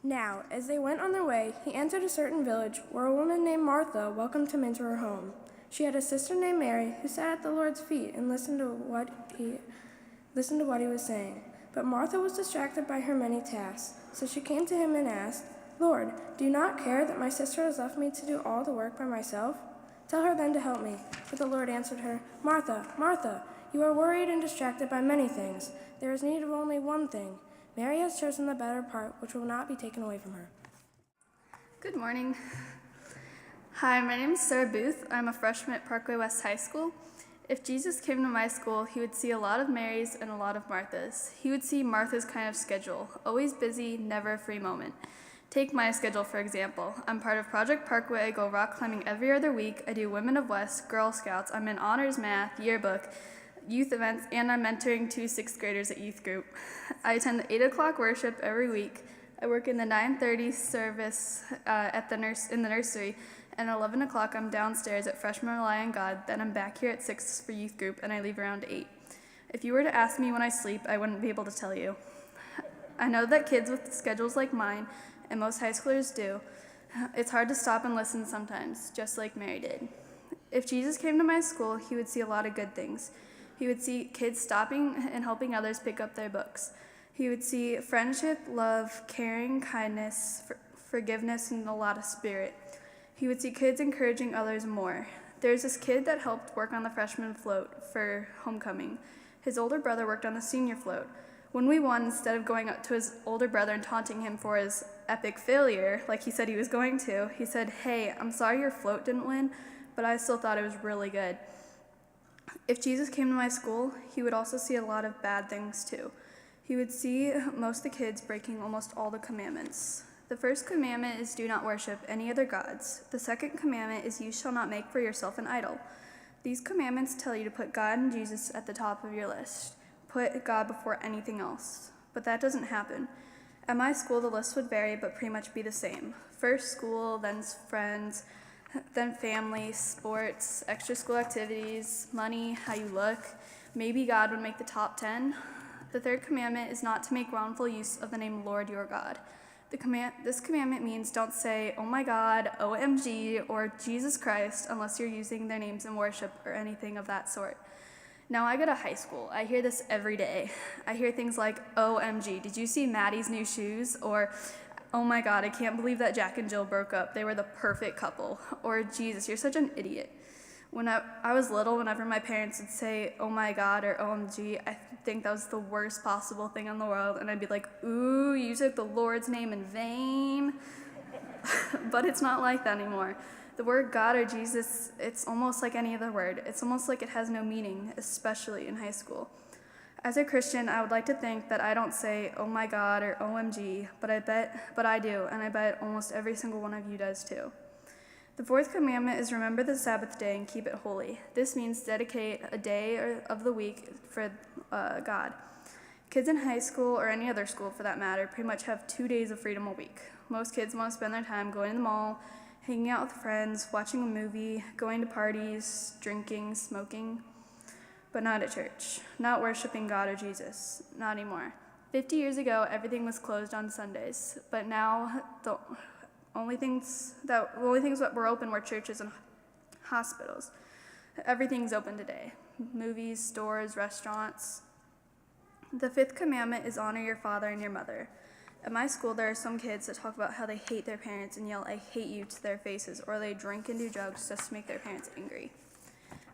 Now, as they went on their way, he entered a certain village where a woman named Martha welcomed him into her home. She had a sister named Mary who sat at the Lord's feet and listened to what he was saying. But Martha was distracted by her many tasks, so she came to him and asked, "Lord, do you not care that my sister has left me to do all the work by myself? Tell her then to help me." But the Lord answered her, "Martha, Martha, you are worried and distracted by many things. There is need of only one thing. Mary has chosen the better part, which will not be taken away from her." Good morning. Hi, my name is Sarah Booth. I'm a freshman at Parkway West High School. If Jesus came to my school, he would see a lot of Marys and a lot of Marthas. He would see Martha's kind of schedule, always busy, never a free moment. Take my schedule, for example. I'm part of Project Parkway. I go rock climbing every other week. I do Women of West, Girl Scouts. I'm in honors math, yearbook, youth events, and I'm mentoring 2 6th graders at youth group. I attend the 8 o'clock worship every week. I work in the 9:30 service in the nursery, and at 11 o'clock I'm downstairs at Freshman Rely on God. Then I'm back here at 6 for youth group, and I leave around 8. If you were to ask me when I sleep, I wouldn't be able to tell you. I know that kids with schedules like mine, and most high schoolers do, it's hard to stop and listen sometimes, just like Mary did. If Jesus came to my school, he would see a lot of good things. He would see kids stopping and helping others pick up their books. He would see friendship, love, caring, kindness, forgiveness, and a lot of spirit. He would see kids encouraging others more. There's this kid that helped work on the freshman float for homecoming. His older brother worked on the senior float. When we won, instead of going up to his older brother and taunting him for his epic failure, like he said he was going to, he said, "Hey, I'm sorry your float didn't win, but I still thought it was really good." If Jesus came to my school, he would also see a lot of bad things too. He would see most of the kids breaking almost all the commandments. The first commandment is do not worship any other gods. The second commandment is you shall not make for yourself an idol. These commandments tell you to put God and Jesus at the top of your list. Put God before anything else. But that doesn't happen. At my school, the list would vary but pretty much be the same. First school, then friends, then family, sports, extra school activities, money, how you look. Maybe God would make the top 10. The third commandment is not to make wrongful use of the name Lord your God. This commandment means don't say, "Oh my God," "OMG," or "Jesus Christ" unless you're using their names in worship or anything of that sort. Now, I go to high school. I hear this every day. I hear things like, "OMG, did you see Maddie's new shoes?" Or, "Oh my God, I can't believe that Jack and Jill broke up. They were the perfect couple." Or, "Jesus, you're such an idiot." When I was little, whenever my parents would say, "Oh my God," or "OMG," I think that was the worst possible thing in the world, and I'd be like, "Ooh, you took the Lord's name in vain." But it's not like that anymore. The word God or Jesus, it's almost like any other word. It's almost like it has no meaning, especially in high school. As a Christian, I would like to think that I don't say, "Oh my God," or "OMG," but I do, and I bet almost every single one of you does too. The fourth commandment is remember the Sabbath day and keep it holy. This means dedicate a day of the week for God. Kids in high school, or any other school for that matter, pretty much have 2 days of freedom a week. Most kids want to spend their time going to the mall, hanging out with friends, watching a movie, going to parties, drinking, smoking, but not at church, not worshiping God or Jesus, not anymore. 50 years ago, everything was closed on Sundays, but now the only things that were open were churches and hospitals. Everything's open today. Movies, stores, restaurants. The fifth commandment is honor your father and your mother. At my school, there are some kids that talk about how they hate their parents and yell, "I hate you" to their faces, or they drink and do drugs just to make their parents angry.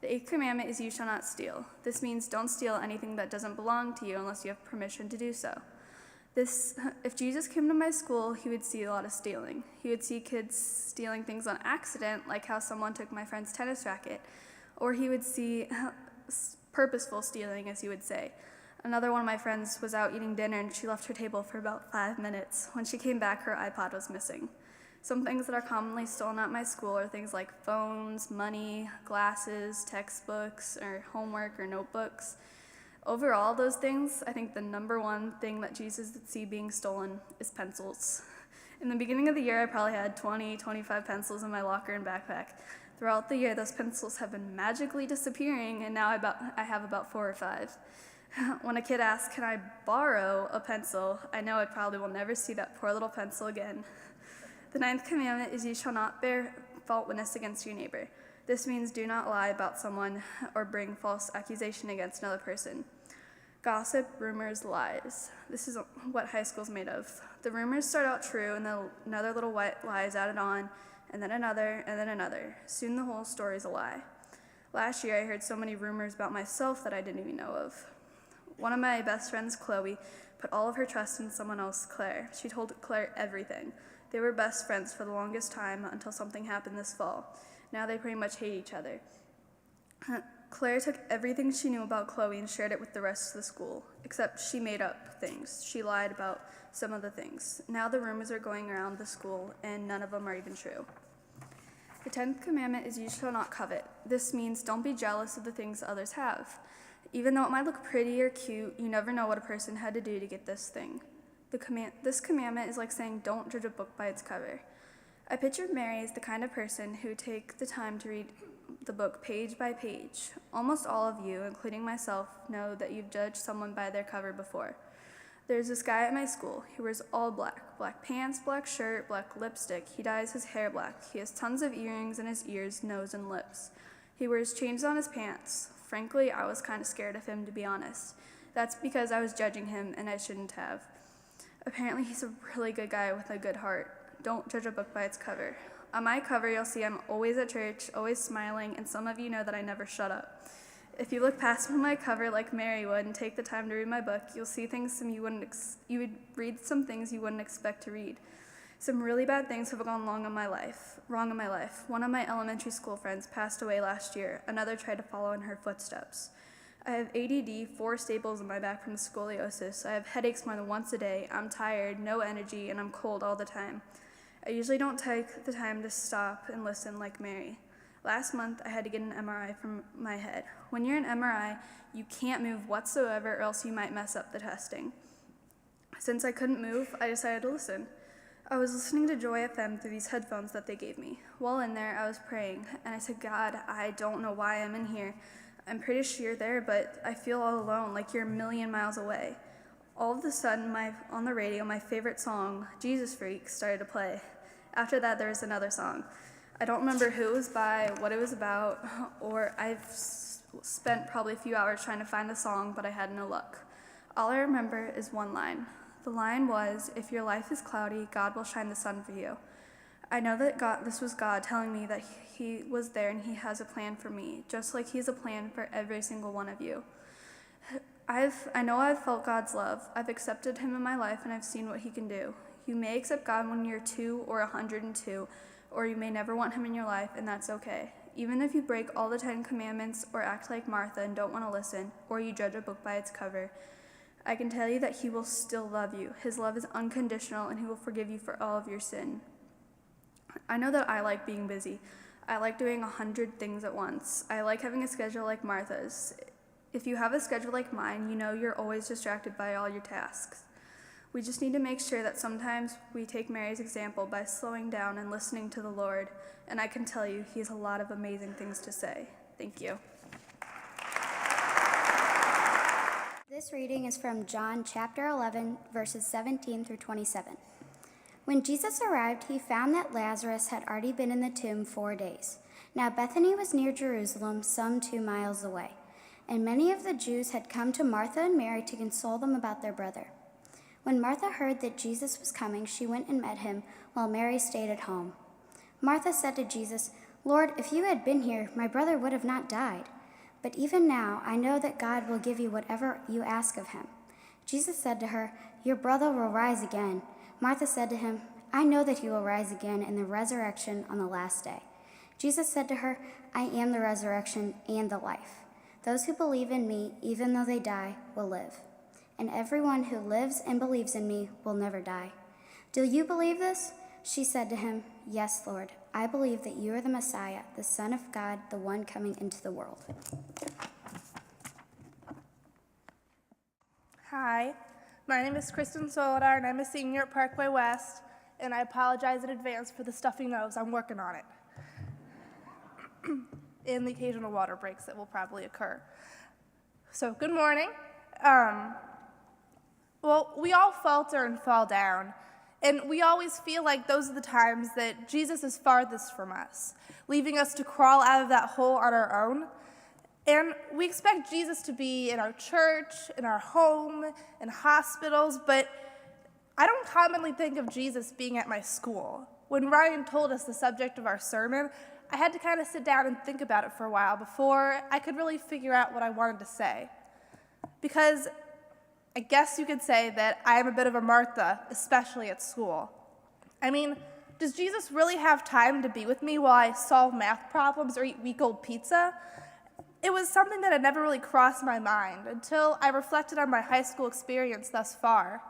The eighth commandment is you shall not steal. This means don't steal anything that doesn't belong to you unless you have permission to do so. If Jesus came to my school, he would see a lot of stealing. He would see kids stealing things on accident, like how someone took my friend's tennis racket, or he would see purposeful stealing, as he would say. Another one of my friends was out eating dinner and she left her table for about 5 minutes. When she came back, her iPod was missing. Some things that are commonly stolen at my school are things like phones, money, glasses, textbooks, or homework or notebooks. Overall, those things, I think the number one thing that Jesus would see being stolen is pencils. In the beginning of the year, I probably had 25 pencils in my locker and backpack. Throughout the year, those pencils have been magically disappearing, and now I have about 4 or 5. When a kid asks, "Can I borrow a pencil?" I know I probably will never see that poor little pencil again. The 9th commandment is, "You shall not bear false witness against your neighbor." This means do not lie about someone or bring false accusation against another person. Gossip, rumors, lies. This is what high school's made of. The rumors start out true, and then another little white lie is added on, and then another, and then another. Soon the whole story is a lie. Last year, I heard so many rumors about myself that I didn't even know of. One of my best friends, Chloe, put all of her trust in someone else, Claire. She told Claire everything. They were best friends for the longest time until something happened this fall. Now they pretty much hate each other. Claire took everything she knew about Chloe and shared it with the rest of the school, except she made up things. She lied about some of the things. Now the rumors are going around the school, and none of them are even true. The 10th commandment is, "You shall not covet." This means don't be jealous of the things others have. Even though it might look pretty or cute, you never know what a person had to do to get this thing. This commandment is like saying don't judge a book by its cover. I pictured Mary as the kind of person who would take the time to read the book page by page. Almost all of you, including myself, know that you've judged someone by their cover before. There's this guy at my school. He wears all black. Black pants, black shirt, black lipstick. He dyes his hair black. He has tons of earrings in his ears, nose, and lips. He wears chains on his pants. Frankly, I was kind of scared of him, to be honest. That's because I was judging him, and I shouldn't have. Apparently, he's a really good guy with a good heart. Don't judge a book by its cover. On my cover, you'll see I'm always at church, always smiling, and some of you know that I never shut up. If you look past my cover like Mary would and take the time to read my book, you'll see things you would read some things you wouldn't expect to read. Some really bad things have gone wrong in my life. One of my elementary school friends passed away last year. Another tried to follow in her footsteps. I have ADD, 4 staples in my back from scoliosis. I have headaches more than once a day. I'm tired, no energy, and I'm cold all the time. I usually don't take the time to stop and listen like Mary. Last month, I had to get an MRI from my head. When you're in MRI, you can't move whatsoever or else you might mess up the testing. Since I couldn't move, I decided to listen. I was listening to Joy FM through these headphones that they gave me. While in there, I was praying, and I said, "God, I don't know why I'm in here. I'm pretty sure you're there, but I feel all alone, like you're a million miles away." All of a sudden, on the radio, my favorite song, "Jesus Freak," started to play. After that, there was another song. I don't remember who it was by, what it was about, or I've spent probably a few hours trying to find the song, but I had no luck. All I remember is one line. The line was, "If your life is cloudy, God will shine the sun for you." I know that this was God telling me that He was there and He has a plan for me, just like He has a plan for every single one of you. I know I've felt God's love. I've accepted Him in my life, and I've seen what He can do. You may accept God when you're 2 or 102, or you may never want Him in your life, and that's okay. Even if you break all the 10 commandments or act like Martha and don't want to listen, or you judge a book by its cover, I can tell you that He will still love you. His love is unconditional, and He will forgive you for all of your sin. I know that I like being busy. I like doing 100 things at once. I like having a schedule like Martha's. If you have a schedule like mine, you know you're always distracted by all your tasks. We just need to make sure that sometimes we take Mary's example by slowing down and listening to the Lord, and I can tell you He has a lot of amazing things to say. Thank you. This reading is from John chapter 11, verses 17 through 27. When Jesus arrived, He found that Lazarus had already been in the tomb 4 days. Now Bethany was near Jerusalem, some 2 miles away, and many of the Jews had come to Martha and Mary to console them about their brother. When Martha heard that Jesus was coming, she went and met Him, while Mary stayed at home. Martha said to Jesus, "Lord, if you had been here, my brother would have not died. But even now, I know that God will give you whatever you ask of Him." Jesus said to her, "Your brother will rise again." Martha said to Him, "I know that He will rise again in the resurrection on the last day." Jesus said to her, "I am the resurrection and the life. Those who believe in me, even though they die, will live. And everyone who lives and believes in me will never die. Do you believe this?" She said to Him, "Yes, Lord. I believe that you are the Messiah, the Son of God, the one coming into the world." Hi, my name is Kristin Solodar, and I'm a senior at Parkway West, and I apologize in advance for the stuffy nose. I'm working on it. And the occasional water breaks that will probably occur. So good morning. Well, we all falter and fall down, and we always feel like those are the times that Jesus is farthest from us, leaving us to crawl out of that hole on our own. And we expect Jesus to be in our church, in our home, in hospitals, but I don't commonly think of Jesus being at my school. When Ryan told us the subject of our sermon, I had to kind of sit down and think about it for a while before I could really figure out what I wanted to say. Because I guess you could say that I am a bit of a Martha, especially at school. I mean, does Jesus really have time to be with me while I solve math problems or eat week-old pizza? It was something that had never really crossed my mind until I reflected on my high school experience thus far.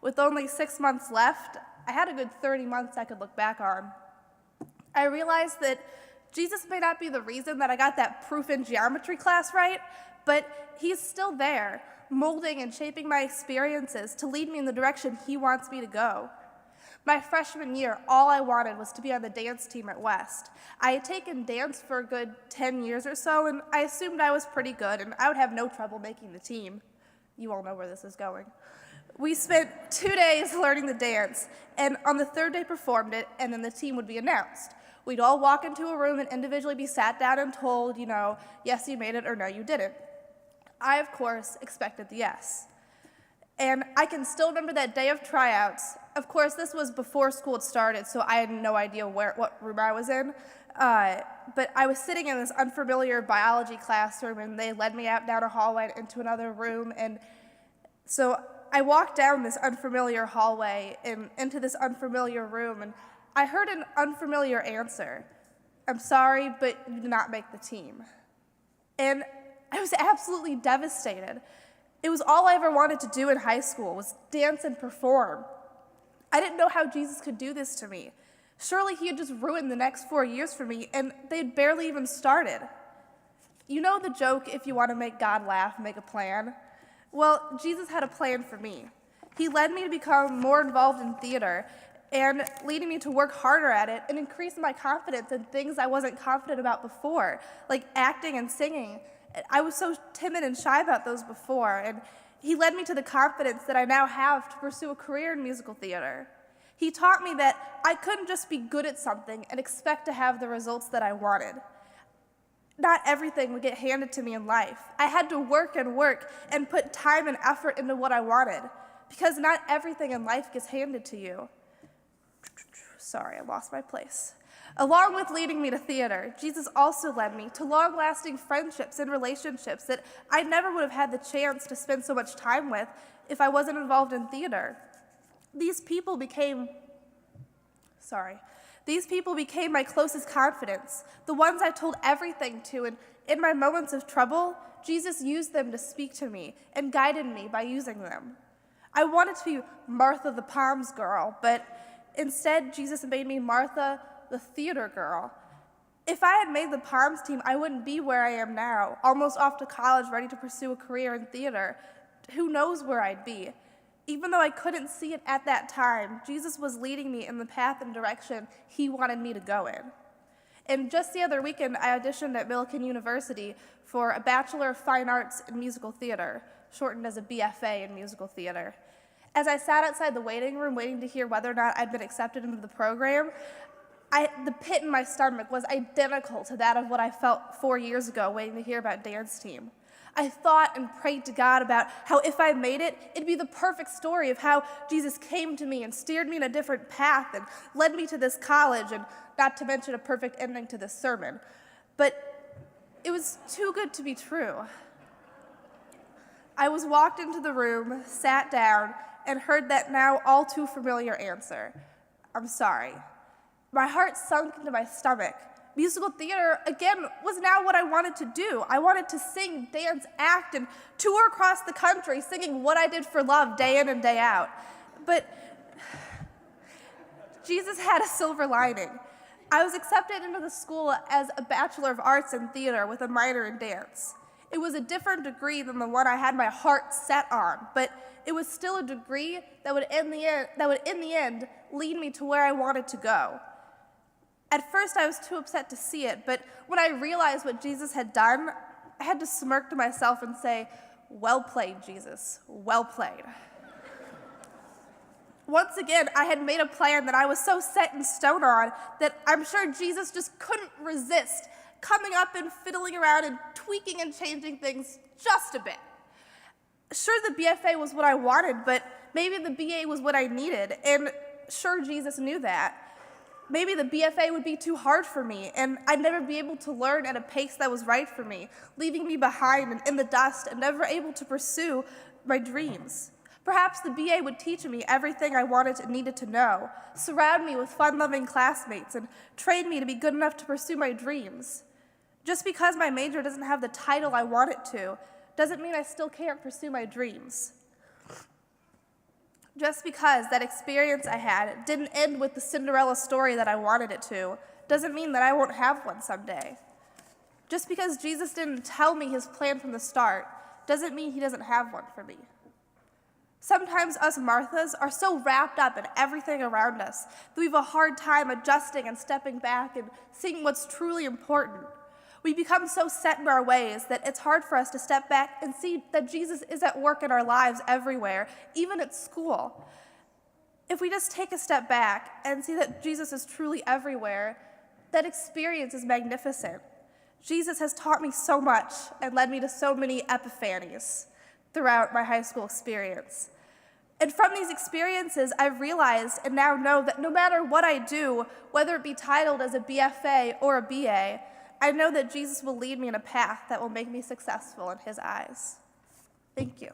With only 6 months left, I had a good 30 months I could look back on. I realized that Jesus may not be the reason that I got that proof in geometry class right, but he's still there, molding and shaping my experiences to lead me in the direction he wants me to go. My freshman year, all I wanted was to be on the dance team at West. I had taken dance for a good 10 years or so, and I assumed I was pretty good, and I would have no trouble making the team. You all know where this is going. We spent 2 days learning the dance, and on the third day performed it, and then the team would be announced. We'd all walk into a room and individually be sat down and told, yes, you made it, or no, you didn't. I, of course, expected the yes. And I can still remember that day of tryouts. Of course, this was before school had started, so I had no idea what room I was in. But I was sitting in this unfamiliar biology classroom, and they led me out down a hallway into another room. And so I walked down this unfamiliar hallway and into this unfamiliar room, and I heard an unfamiliar answer. I'm sorry, but you did not make the team. And I was absolutely devastated. It was all I ever wanted to do in high school, was dance and perform. I didn't know how Jesus could do this to me. Surely he had just ruined the next 4 years for me, and they'd barely even started. You know the joke, if you want to make God laugh, make a plan? Well, Jesus had a plan for me. He led me to become more involved in theater, and leading me to work harder at it and increase my confidence in things I wasn't confident about before, like acting and singing. I was so timid and shy about those before, and he led me to the confidence that I now have to pursue a career in musical theater. He taught me that I couldn't just be good at something and expect to have the results that I wanted. Not everything would get handed to me in life. I had to work and put time and effort into what I wanted, because not everything in life gets handed to you. Sorry, I lost my place. Along with leading me to theater, Jesus also led me to long-lasting friendships and relationships that I never would have had the chance to spend so much time with if I wasn't involved in theater. These people became my closest confidants, the ones I told everything to, and in my moments of trouble, Jesus used them to speak to me and guided me by using them. I wanted to be Martha the Palms girl, but instead, Jesus made me Martha the theater girl. If I had made the Palms team, I wouldn't be where I am now, almost off to college, ready to pursue a career in theater. Who knows where I'd be? Even though I couldn't see it at that time, Jesus was leading me in the path and direction he wanted me to go in. And just the other weekend, I auditioned at Millikan University for a Bachelor of Fine Arts in Musical Theater, shortened as a BFA in Musical Theater. As I sat outside the waiting room waiting to hear whether or not I'd been accepted into the program, the pit in my stomach was identical to that of what I felt 4 years ago waiting to hear about dance team. I thought and prayed to God about how if I made it, it'd be the perfect story of how Jesus came to me and steered me in a different path and led me to this college, and not to mention a perfect ending to this sermon. But it was too good to be true. I was walked into the room, sat down, and heard that now all too familiar answer. I'm sorry. My heart sunk into my stomach. Musical theater, again, was now what I wanted to do. I wanted to sing, dance, act, and tour across the country, singing What I Did for Love day in and day out. But Jesus had a silver lining. I was accepted into the school as a Bachelor of Arts in Theater with a minor in dance. It was a different degree than the one I had my heart set on, but it was still a degree that would in the end lead me to where I wanted to go. At first, I was too upset to see it, but when I realized what Jesus had done, I had to smirk to myself and say, Well played, Jesus. Well played. Once again, I had made a plan that I was so set in stone on that I'm sure Jesus just couldn't resist coming up and fiddling around and tweaking and changing things just a bit. Sure, the BFA was what I wanted, but maybe the BA was what I needed, and sure, Jesus knew that. Maybe the BFA would be too hard for me, and I'd never be able to learn at a pace that was right for me, leaving me behind and in the dust and never able to pursue my dreams. Perhaps the BA would teach me everything I wanted and needed to know, surround me with fun-loving classmates, and train me to be good enough to pursue my dreams. Just because my major doesn't have the title I want it to, doesn't mean I still can't pursue my dreams. Just because that experience I had didn't end with the Cinderella story that I wanted it to, doesn't mean that I won't have one someday. Just because Jesus didn't tell me his plan from the start, doesn't mean he doesn't have one for me. Sometimes us Marthas are so wrapped up in everything around us that we have a hard time adjusting and stepping back and seeing what's truly important. We become so set in our ways that it's hard for us to step back and see that Jesus is at work in our lives everywhere, even at school. If we just take a step back and see that Jesus is truly everywhere, that experience is magnificent. Jesus has taught me so much and led me to so many epiphanies throughout my high school experience. And from these experiences, I've realized and now know that no matter what I do, whether it be titled as a BFA or a BA, I know that Jesus will lead me in a path that will make me successful in his eyes. Thank you.